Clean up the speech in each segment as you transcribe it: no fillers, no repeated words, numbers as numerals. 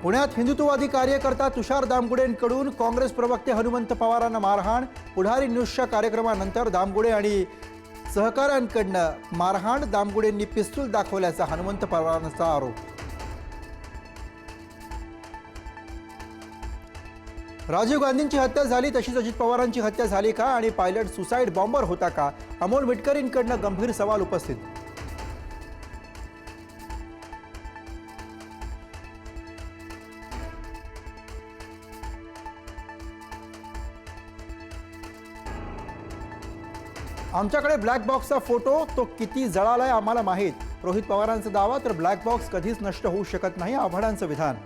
पुण्यात हिंदुत्ववादी कार्यकर्ता तुषार दामगुडेंकडून काँग्रेस प्रवक्ते हनुमंत पवारांना मारहाण। पुढारी न्यूजच्या कार्यक्रमानंतर दामगुडे आणि सहकाऱ्यांकडून मारहाण। दामगुडेंनी पिस्तूल दाखवल्याचा हनुमंत पवारांचा आरोप। राजीव गांधींची हत्या झाली तशीच अजित पवारांची हत्या झाली का आणि पायलट सुसाइड बॉम्बर होता का? अमोल मिटकरींकडून गंभीर सवाल उपस्थित। आमच्याकडे ब्लॅक बॉक्सचा फोटो, तो किती जळालाय आम्हाला माहीत। रोहित पवारांचा दावा, तर ब्लॅक बॉक्स कधीच नष्ट होऊ शकत नाही, आव्हाडांचं विधान।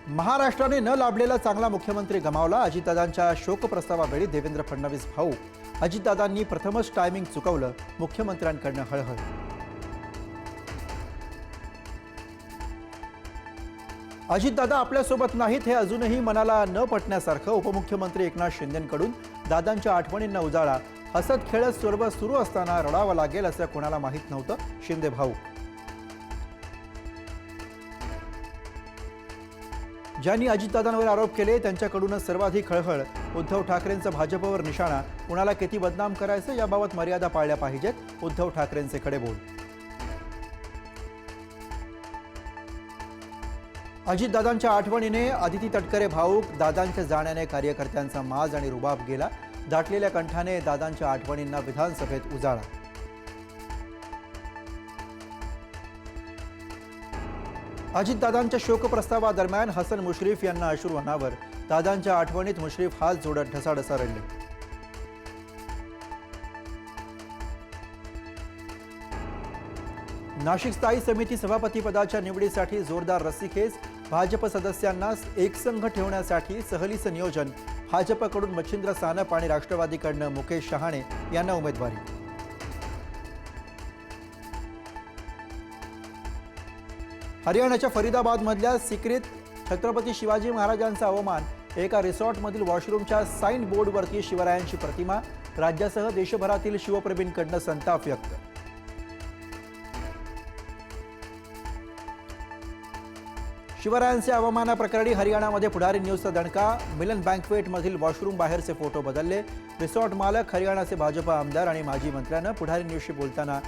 महाराष्ट्राने न लाभलेला चांगला मुख्यमंत्री गमावला। अजितदादांच्या शोकप्रस्तावावेळी देवेंद्र फडणवीस भाऊक। अजितदादांनी प्रथमच टायमिंग चुकवलं, मुख्यमंत्र्यांकडून हळहळ। अजितदादा आपल्यासोबत नाहीत हे अजूनही मनाला न पटण्यासारखं। उपमुख्यमंत्री एकनाथ शिंदेंकडून दादांच्या आठवणींना उजाळा। हसत खेळत सर्व सुरू असताना रडावं लागेल असं कोणाला माहीत नव्हतं, शिंदे भाऊ। ज्यांनी अजितदादांवर आरोप केले त्यांच्याकडूनच सर्वाधिक हळहळ। उद्धव ठाकरेंचं भाजपवर निशाणा। कुणाला किती बदनाम करायचं याबाबत मर्यादा पाळल्या पाहिजेत, उद्धव ठाकरेंचे खडे बोल। अजितदादांच्या आठवणीने आदिती तटकरे भाऊक। दादांच्या जाण्याने कार्यकर्त्यांचा माज आणि रुबाब गेला। दाटलेल्या कंठाने दादांच्या आठवणींना विधानसभेत उजाळा। अजितदादांच्या शोकप्रस्तावादरम्यान हसन मुश्रीफ यांना अश्रू अनावर। दादांच्या आठवणीत मुश्रीफ हात जोडत ढसाढसा रडले। नाशिक स्थायी समिती सभापतीपदाच्या निवडीसाठी जोरदार रस्सीखेच। भाजप सदस्यांना एकसंघ ठेवण्यासाठी सहलीचं नियोजन। भाजपकडून मच्छिंद्र सानप आणि राष्ट्रवादीकडून मुकेश शहाणे यांना उमेदवारी। हरियाणाच्या फरीदाबादमधल्या सिकरीत छत्रपती शिवाजी महाराजांचा अवमान। एका रिसॉर्टमधील वॉशरूमच्या साइन बोर्डवरती शिवरायांची प्रतिमा। राज्यासह देशभरातील शिवप्रेमींकडून संताप व्यक्त। शिवरायांच्या अवमानाप्रकरणी हरियाणामध्ये पुढारी न्यूजचा दणका। मिलन बँकवेटमधील वॉशरूम बाहेरचे फोटो बदलले। रिसॉर्ट मालक हरियाणाचे भाजप आमदार आणि माजी मंत्र्यांना पुढारी न्यूजशी बोलताना